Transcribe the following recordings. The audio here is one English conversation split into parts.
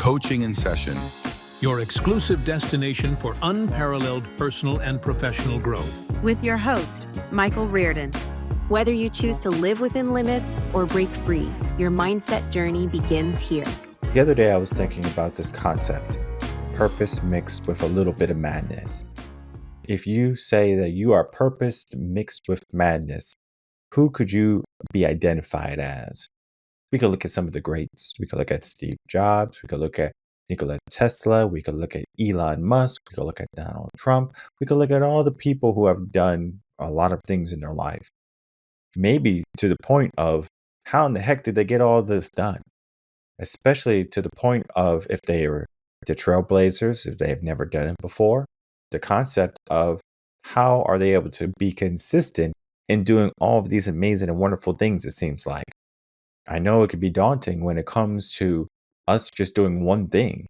Coaching in Session. Your exclusive destination for unparalleled personal and professional growth. With your host, Michael Rearden. Whether you choose to live within limits or break free, your mindset journey begins here. The other day I was thinking about this concept, purpose mixed with a little bit of madness. If you say that you are purpose mixed with madness, who could you be identified as? We could look at some of the greats. We could look at Steve Jobs. We could look at Nikola Tesla. We could look at Elon Musk. We could look at Donald Trump. We could look at all the people who have done a lot of things in their life. Maybe to the point of how in the heck did they get all this done? Especially to the point of if they were the trailblazers, if they have never done it before, the concept of how are they able to be consistent in doing all of these amazing and wonderful things, it seems like. I know it can be daunting when it comes to us just doing one thing.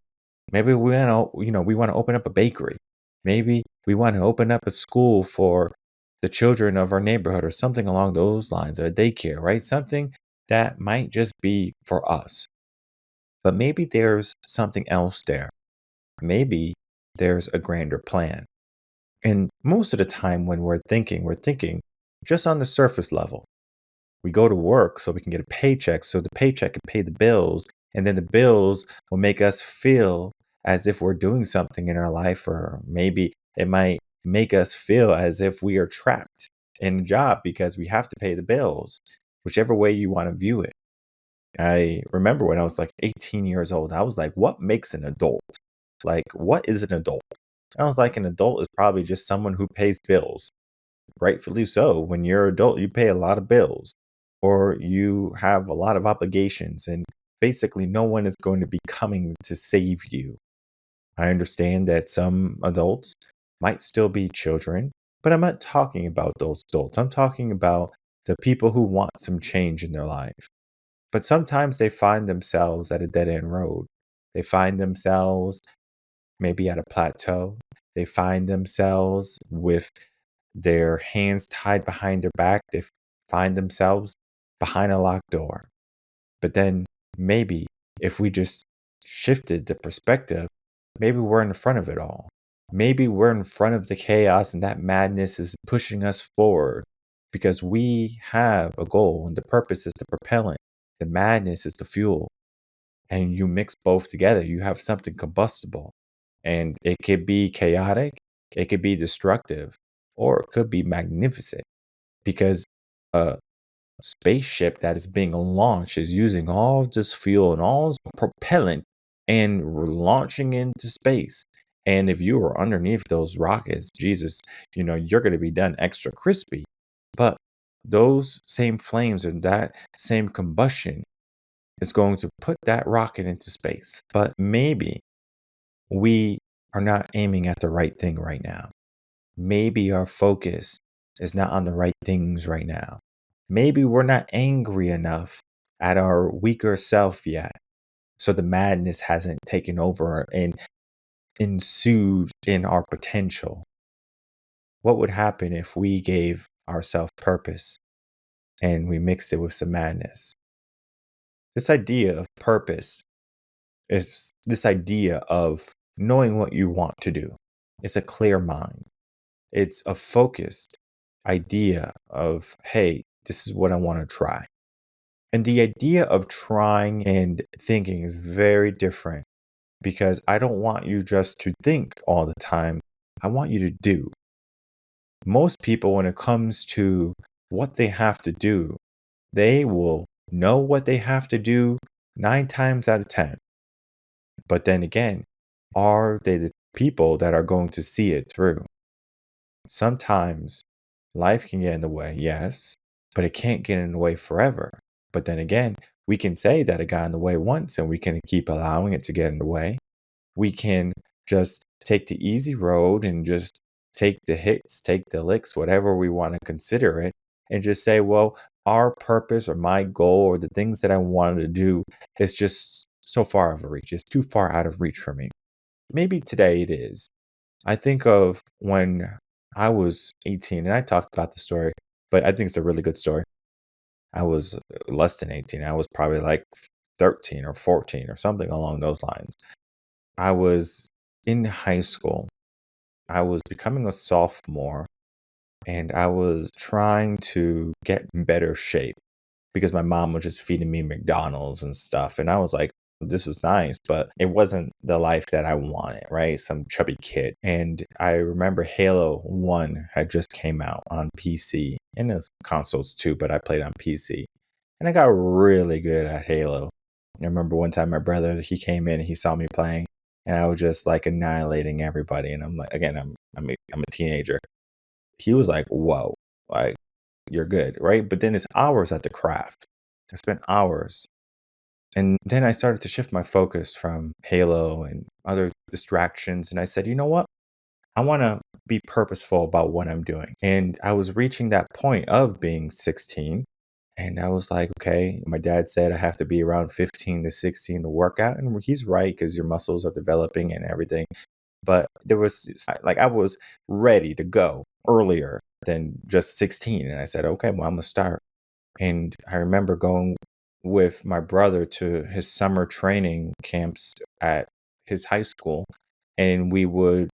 Maybe we want to open up a bakery. Maybe we want to open up a school for the children of our neighborhood or something along those lines, or a daycare, right? Something that might just be for us. But maybe there's something else there. Maybe there's a grander plan. And most of the time when we're thinking just on the surface level. We go to work so we can get a paycheck, so the paycheck can pay the bills, and then the bills will make us feel as if we're doing something in our life, or maybe it might make us feel as if we are trapped in a job because we have to pay the bills, whichever way you want to view it. I remember when I was like 18 years old, I was like, what makes an adult? Like, what is an adult? I was like, an adult is probably just someone who pays bills. Rightfully so. When you're an adult, you pay a lot of bills, or you have a lot of obligations, and basically no one is going to be coming to save you. I understand that some adults might still be children, but I'm not talking about those adults. I'm talking about the people who want some change in their life. But sometimes they find themselves at a dead-end road. They find themselves maybe at a plateau. They find themselves with their hands tied behind their back. They find themselves behind a locked door. But then maybe if we just shifted the perspective, maybe we're in front of it all. Maybe we're in front of the chaos, and that madness is pushing us forward because we have a goal, and the purpose is the propellant. The madness is the fuel. And you mix both together, you have something combustible. And it could be chaotic, it could be destructive, or it could be magnificent, because a spaceship that is being launched is using all this fuel and all this propellant, and we're launching into space. And if you are underneath those rockets, Jesus, you're going to be done extra crispy. But those same flames and that same combustion is going to put that rocket into space. But maybe we are not aiming at the right thing right now. Maybe our focus is not on the right things right now. Maybe we're not angry enough at our weaker self yet. So the madness hasn't taken over and ensued in our potential. What would happen if we gave ourselves purpose and we mixed it with some madness? This idea of purpose is this idea of knowing what you want to do. It's a clear mind. It's a focused idea of, hey, this is what I want to try. And the idea of trying and thinking is very different, because I don't want you just to think all the time. I want you to do. Most people, when it comes to what they have to do, they will know what they have to do 9 times out of 10. But then again, are they the people that are going to see it through? Sometimes life can get in the way, yes, but it can't get in the way forever. But then again, we can say that it got in the way once, and we can keep allowing it to get in the way. We can just take the easy road and just take the hits, take the licks, whatever we want to consider it, and just say, well, our purpose or my goal or the things that I wanted to do is just so far out of reach. It's too far out of reach for me. Maybe today it is. I think of when I was 18, and I talked about the story, but I think it's a really good story. I was less than 18. I was probably like 13 or 14 or something along those lines. I was in high school. I was becoming a sophomore and I was trying to get in better shape because my mom was just feeding me McDonald's and stuff. And I was like, this was nice, but it wasn't the life that I wanted, right? Some chubby kid. And I remember Halo 1 had just came out on PC and there's consoles too, but I played on PC. And I got really good at Halo. I remember one time my brother, he came in and he saw me playing and I was just like annihilating everybody. And I'm like, again, I'm a teenager. He was like, whoa, like you're good, right? But then it's hours at the craft. I spent hours. And then I started to shift my focus from Halo and other distractions. And I said, you know what? I want to be purposeful about what I'm doing. And I was reaching that point of being 16. And I was like, okay, my dad said I have to be around 15 to 16 to work out. And he's right because your muscles are developing and everything. But there was like, I was ready to go earlier than just 16. And I said, okay, well, I'm going to start. And I remember going with my brother to his summer training camps at his high school. And we would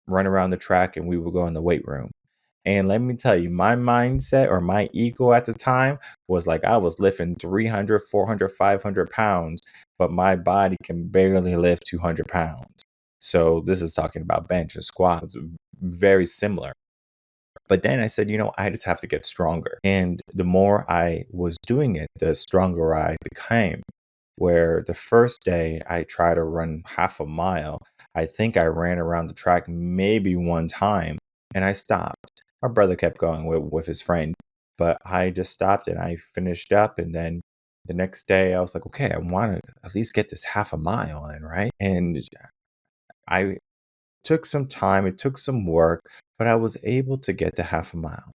run around the track and we would go in the weight room. And let me tell you, my mindset or my ego at the time was like I was lifting 300, 400, 500 pounds, but my body can barely lift 200 pounds. So this is talking about bench and squat. It's very similar. But then I said, I just have to get stronger. And the more I was doing it, the stronger I became. Where the first day I tried to run half a mile, I think I ran around the track maybe one time and I stopped. My brother kept going with his friend, but I just stopped and I finished up. And then the next day I was like, okay, I want to at least get this half a mile in, right? And I took some time, it took some work, but I was able to get to half a mile.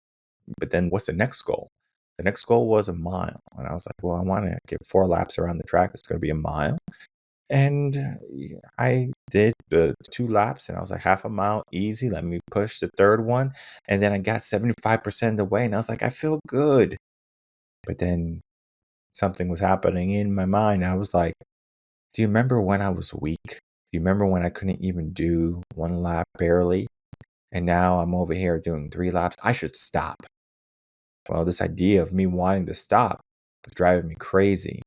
But then what's the next goal? The next goal was a mile. And I was like, well, I want to get 4 laps around the track. It's going to be a mile. And I did the 2 laps and I was like, half a mile, easy. Let me push the third one. And then I got 75% of the way and I was like, I feel good. But then something was happening in my mind. I was like, do you remember when I was weak? Do you remember when I couldn't even do 1 lap barely? And now I'm over here doing 3 laps. I should stop. Well, this idea of me wanting to stop was driving me crazy.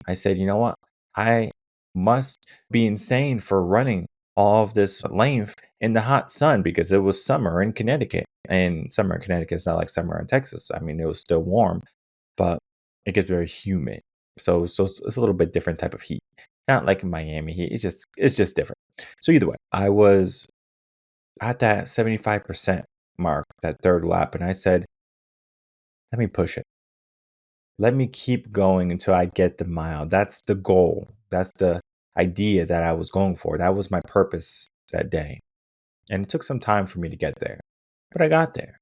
I said, you know what? I must be insane for running all of this length in the hot sun because it was summer in Connecticut. And summer in Connecticut is not like summer in Texas. I mean, it was still warm, but it gets very humid. So it's a little bit different type of heat. Not like in Miami heat. It's just different. So either way, I was at that 75% mark, that third lap, and I said, let me push it. Let me keep going until I get the mile. That's the goal. That's the idea that I was going for. That was my purpose that day. And it took some time for me to get there, but I got there.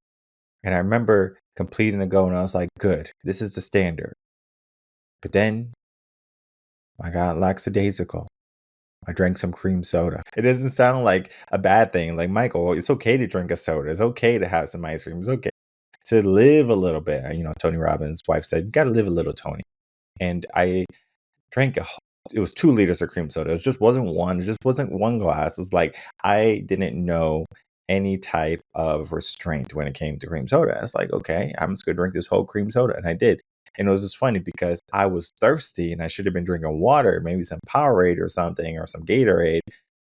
And I remember completing the goal and I was like, good, this is the standard. But then I got lackadaisical. I drank some cream soda. It doesn't sound like a bad thing. Like, Michael, it's okay to drink a soda. It's okay to have some ice cream. It's okay to live a little bit. Tony Robbins' wife said, you got to live a little, Tony. And I drank it was 2 liters of cream soda. It just wasn't one. It just wasn't one glass. It's like I didn't know any type of restraint when it came to cream soda. It's like, okay, I'm just gonna drink this whole cream soda. And I did. And it was just funny because I was thirsty and I should have been drinking water, maybe some Powerade or something or some Gatorade.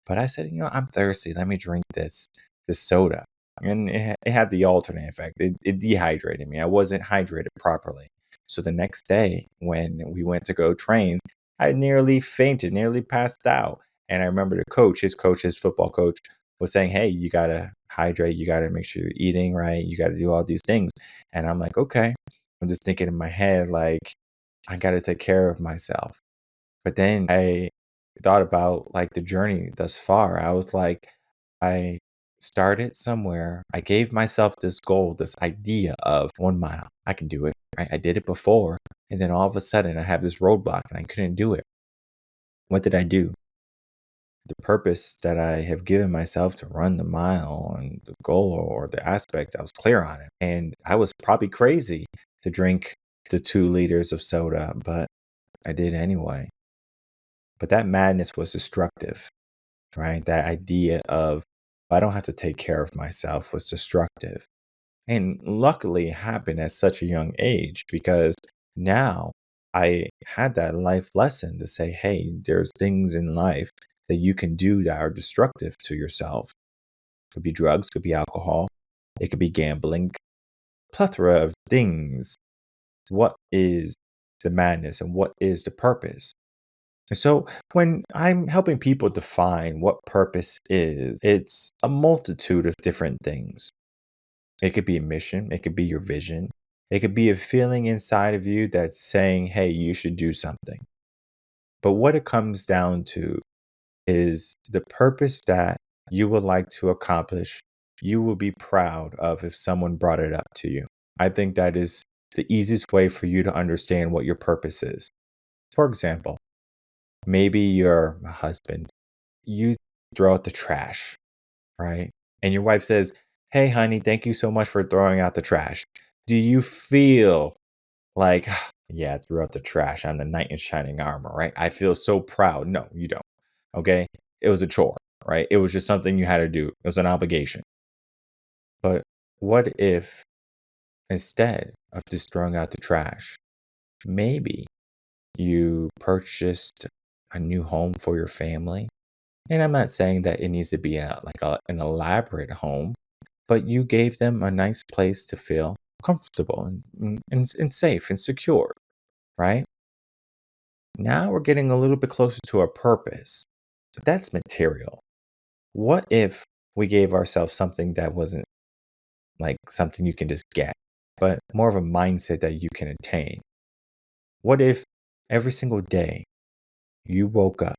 But I said, I'm thirsty. Let me drink this soda. And it had the alternate effect. It dehydrated me. I wasn't hydrated properly. So the next day when we went to go train, I nearly fainted, nearly passed out. And I remember his football coach was saying, hey, you got to hydrate. You got to make sure you're eating right. You got to do all these things. And I'm like, okay. I'm just thinking in my head, like, I got to take care of myself. But then I thought about like the journey thus far. I was like, I started somewhere. I gave myself this goal, this idea of 1 mile. I can do it. Right? I did it before. And then all of a sudden I have this roadblock and I couldn't do it. What did I do? The purpose that I have given myself to run the mile and the goal or the aspect, I was clear on it. And I was probably crazy to drink the 2 liters of soda, but I did anyway. But that madness was destructive, right? That idea of I don't have to take care of myself was destructive. And luckily, it happened at such a young age because now I had that life lesson to say, hey, there's things in life that you can do that are destructive to yourself. Could be drugs, could be alcohol, it could be gambling, plethora of things. What is the madness and what is the purpose? And so when I'm helping people define what purpose is, it's a multitude of different things. It could be a mission, it could be your vision, it could be a feeling inside of you that's saying, hey, you should do something. But what it comes down to is the purpose that you would like to accomplish, you will be proud of if someone brought it up to you. I think that is the easiest way for you to understand what your purpose is. For example, maybe you're a husband, you throw out the trash, right? And your wife says, hey, honey, thank you so much for throwing out the trash. Do you feel like, yeah, I threw out the trash. I'm the knight in shining armor, right? I feel so proud. No, you don't. Okay. It was a chore, right? It was just something you had to do, it was an obligation. But what if instead of just throwing out the trash, maybe you purchased a new home for your family? And I'm not saying that it needs to be an elaborate home, but you gave them a nice place to feel comfortable and safe and secure, right? Now we're getting a little bit closer to our purpose. But that's material. What if we gave ourselves something that wasn't like something you can just get, but more of a mindset that you can attain? What if every single day you woke up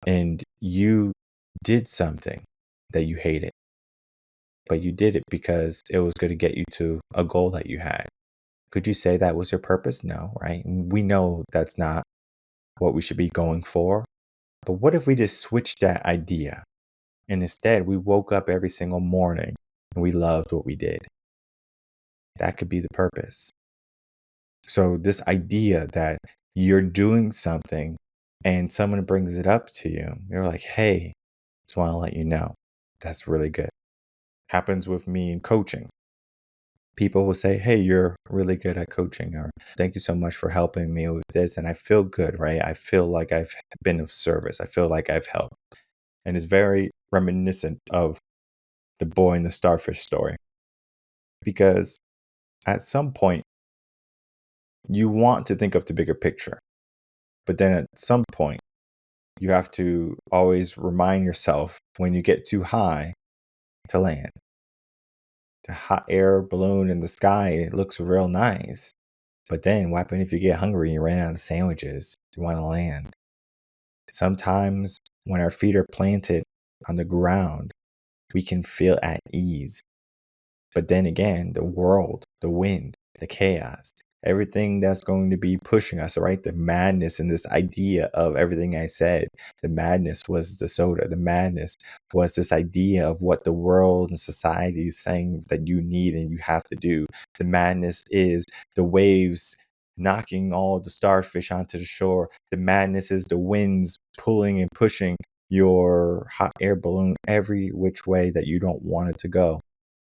and you did something that you hated, but you did it because it was going to get you to a goal that you had? Could you say that was your purpose? No, right? We know that's not what we should be going for. But what if we just switched that idea and instead we woke up every single morning and we loved what we did? That could be the purpose. So, this idea that you're doing something and someone brings it up to you, you're like, hey, just want to let you know that's really good. Happens with me in coaching. People will say, hey, you're really good at coaching, or thank you so much for helping me with this. And I feel good, right? I feel like I've been of service. I feel like I've helped. And it's very reminiscent of the boy and the starfish story. Because at some point, you want to think of the bigger picture. But then at some point, you have to always remind yourself when you get too high to land. The hot air balloon in the sky, it looks real nice. But then what happens if you get hungry and you ran out of sandwiches? You want to land. Sometimes when our feet are planted on the ground, we can feel at ease. But then again, the world, the wind, the chaos, everything that's going to be pushing us, right? The madness and this idea of everything I said. The madness was the soda. The madness was this idea of what the world and society is saying that you need and you have to do. The madness is the waves knocking all the starfish onto the shore. The madness is the winds pulling and pushing your hot air balloon every which way that you don't want it to go.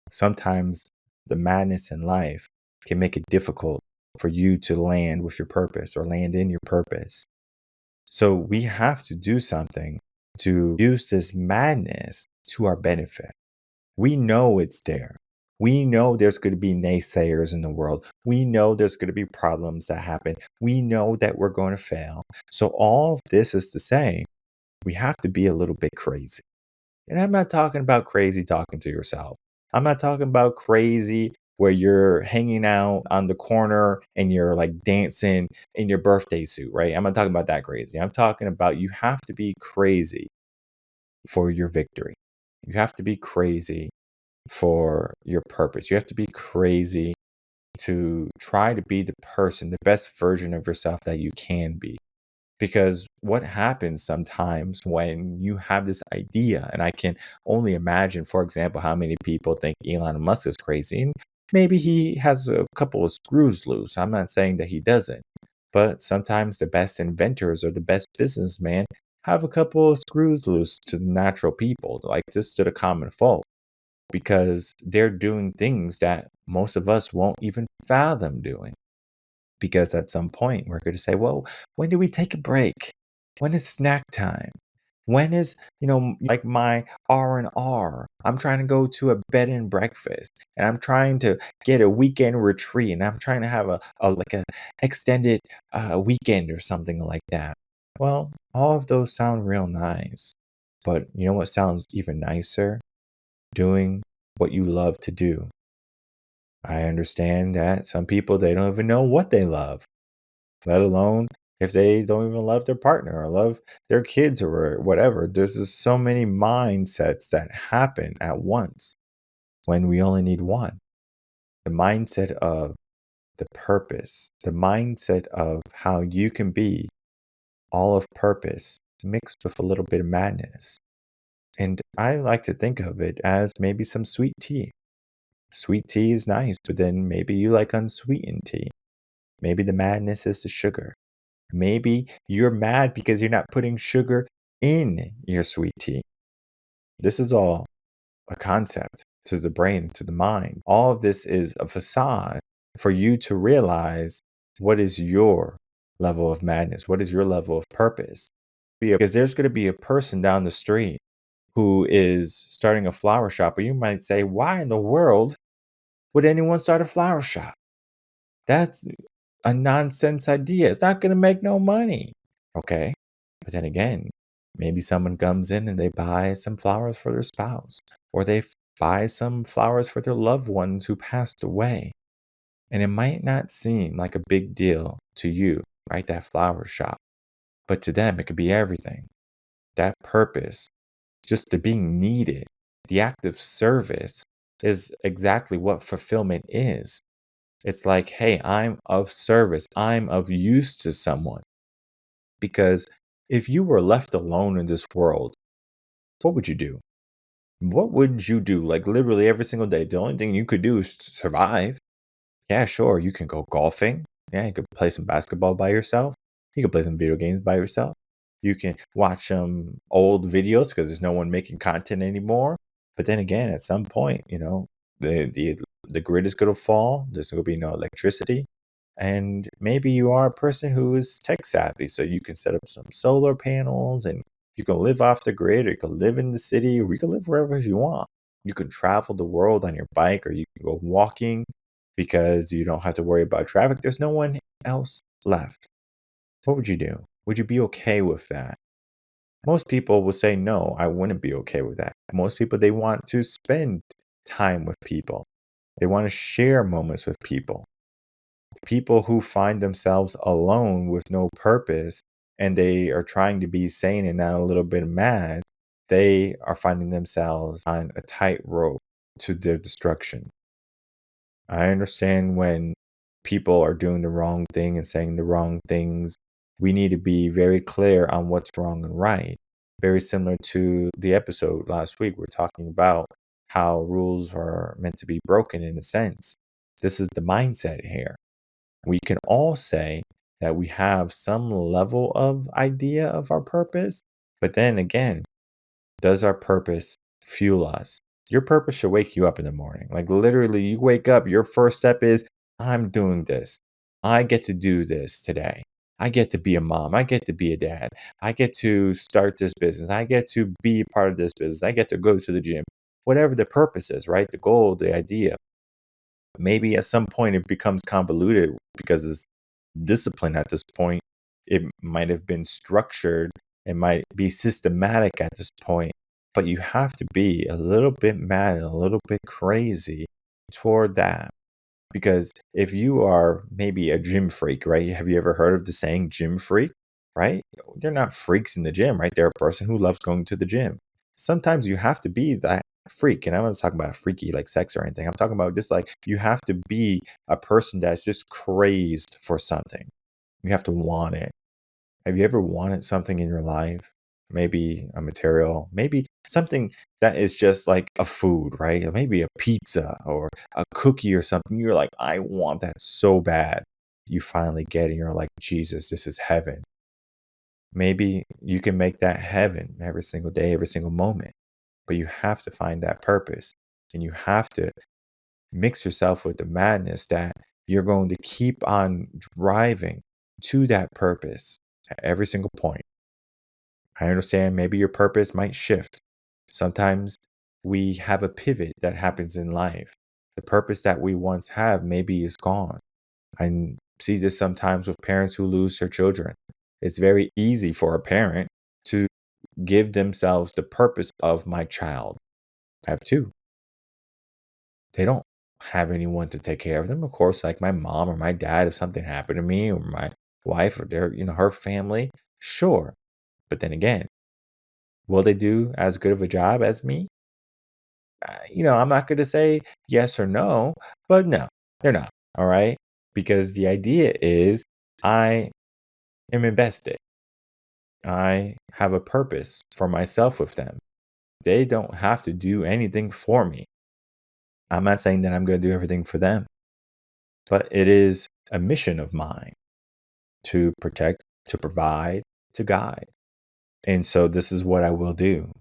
Sometimes the madness in life can make it difficult for you to land with your purpose or land in your purpose. So we have to do something to use this madness to our benefit. We know it's there. We know there's going to be naysayers in the world. We know there's going to be problems that happen. We know that we're going to fail. So all of this is to say, we have to be a little bit crazy. And I'm not talking about crazy talking to yourself. I'm not talking about crazy where you're hanging out on the corner and you're like dancing in your birthday suit, right? I'm not talking about that crazy. I'm talking about you have to be crazy for your victory. You have to be crazy for your purpose. You have to be crazy to try to be the person, the best version of yourself that you can be. Because what happens sometimes when you have this idea, and I can only imagine, for example, how many people think Elon Musk is crazy, and maybe he has a couple of screws loose. I'm not saying that he doesn't, But sometimes the best inventors or the best businessmen have a couple of screws loose to the natural people, like just to the common folk, because they're doing things that most of us won't even fathom doing. Because at some point we're going to say, well, when do we take a break? When is snack time? When is, like my R&R? I'm trying to go to a bed and breakfast, and I'm trying to get a weekend retreat, and I'm trying to have a like a extended weekend or something like that. Well, all of those sound real nice, but you know what sounds even nicer? Doing what you love to do. I understand that some people, they don't even know what they love, let alone if they don't even love their partner or love their kids or whatever. There's just so many mindsets that happen at once when we only need one. The mindset of the purpose, the mindset of how you can be all of purpose mixed with a little bit of madness. And I like to think of it as maybe some sweet tea. Sweet tea is nice, but then maybe you like unsweetened tea. Maybe the madness is the sugar. Maybe you're mad because you're not putting sugar in your sweet tea. This is all a concept to the brain, to the mind. All of this is a facade for you to realize what is your level of madness, what is your level of purpose. Because there's going to be a person down the street who is starting a flower shop, or you might say, why in the world would anyone start a flower shop? That's a nonsense idea. It's not going to make no money. Okay. But then again, maybe someone comes in and they buy some flowers for their spouse, or they buy some flowers for their loved ones who passed away. And it might not seem like a big deal to you, right? That flower shop. But to them, it could be everything. That purpose, just the being needed, the act of service is exactly what fulfillment is. It's like, hey, I'm of service. I'm of use to someone. Because if you were left alone in this world, what would you do? What would you do? Like literally every single day. The only thing you could do is survive. Yeah, sure. You can go golfing. Yeah, you could play some basketball by yourself. You could play some video games by yourself. You can watch some old videos because there's no one making content anymore. But then again, at some point, the grid is going to fall. There's going to be no electricity. And maybe you are a person who is tech savvy, so you can set up some solar panels and you can live off the grid, or you can live in the city, or you can live wherever you want. You can travel the world on your bike, or you can go walking because you don't have to worry about traffic. There's no one else left. What would you do? Would you be okay with that? Most people will say, no, I wouldn't be okay with that. Most people, they want to spend time with people. They want to share moments with people. People who find themselves alone with no purpose and they are trying to be sane and not a little bit mad, they are finding themselves on a tightrope to their destruction. I understand when people are doing the wrong thing and saying the wrong things, we need to be very clear on what's wrong and right. Very similar to the episode last week, we're talking about how rules are meant to be broken in a sense. This is the mindset here. We can all say that we have some level of idea of our purpose, but then again, does our purpose fuel us? Your purpose should wake you up in the morning. Like literally, you wake up, your first step is, I'm doing this. I get to do this today. I get to be a mom. I get to be a dad. I get to start this business. I get to be a part of this business. I get to go to the gym. Whatever the purpose is, right? The goal, the idea. Maybe at some point it becomes convoluted because it's discipline at this point. It might have been structured, it might be systematic at this point, but you have to be a little bit mad and a little bit crazy toward that. Because if you are maybe a gym freak, right? Have you ever heard of the saying gym freak, right? They're not freaks in the gym, right? They're a person who loves going to the gym. Sometimes you have to be that freak. And I'm not talking about freaky like sex or anything. I'm talking about just like you have to be a person that's just crazed for something. You have to want it. Have you ever wanted something in your life? Maybe a material, maybe something that is just like a food, right? Or maybe a pizza or a cookie or something. You're like, I want that so bad. you finally get it and you're like, Jesus, this is heaven. Maybe you can make that heaven every single day, every single moment, but you have to find that purpose, and you have to mix yourself with the madness that you're going to keep on driving to that purpose at every single point. I understand maybe your purpose might shift. Sometimes we have a pivot that happens in life. The purpose that we once have maybe is gone. I see this sometimes with parents who lose their children. It's very easy for a parent to give themselves the purpose of my child. I have two. They don't have anyone to take care of them. Of course, like my mom or my dad, if something happened to me or my wife or her family, sure. But then again, will they do as good of a job as me? I'm not going to say yes or no, but no, they're not. All right. Because the idea is I am invested. I have a purpose for myself with them. They don't have to do anything for me. I'm not saying that I'm going to do everything for them, but it is a mission of mine to protect, to provide, to guide. And so this is what I will do.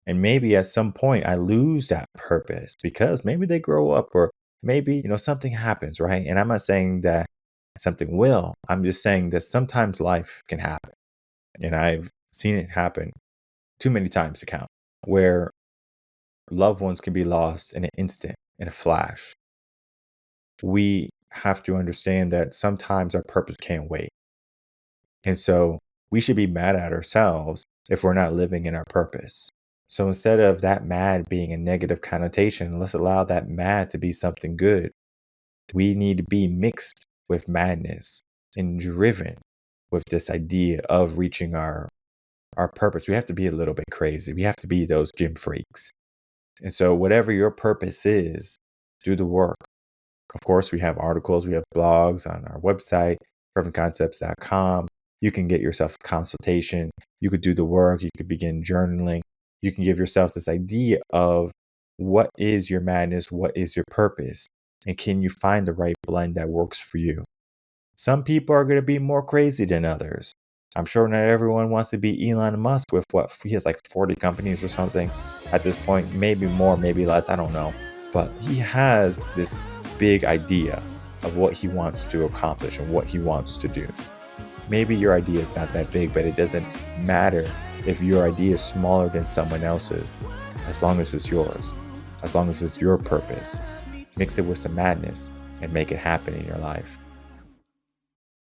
And maybe at some point I lose that purpose because maybe they grow up or maybe, something happens, right? And I'm not saying that something will. I'm just saying that sometimes life can happen. And I've seen it happen too many times to count, where loved ones can be lost in an instant, in a flash. We have to understand that sometimes our purpose can't wait. And so we should be mad at ourselves if we're not living in our purpose. So instead of that mad being a negative connotation, let's allow that mad to be something good. We need to be mixed with madness and driven with this idea of reaching our purpose. We have to be a little bit crazy. We have to be those gym freaks. And so whatever your purpose is, do the work. Of course, we have articles, we have blogs on our website, revenconcepts.com. You can get yourself a consultation. You could do the work. You could begin journaling. You can give yourself this idea of what is your madness? What is your purpose? And can you find the right blend that works for you? Some people are going to be more crazy than others. I'm sure not everyone wants to be Elon Musk with he has like 40 companies or something at this point, maybe more, maybe less, I don't know. But he has this big idea of what he wants to accomplish and what he wants to do. Maybe your idea is not that big, but it doesn't matter if your idea is smaller than someone else's, as long as it's yours, as long as it's your purpose. Mix it with some madness and make it happen in your life.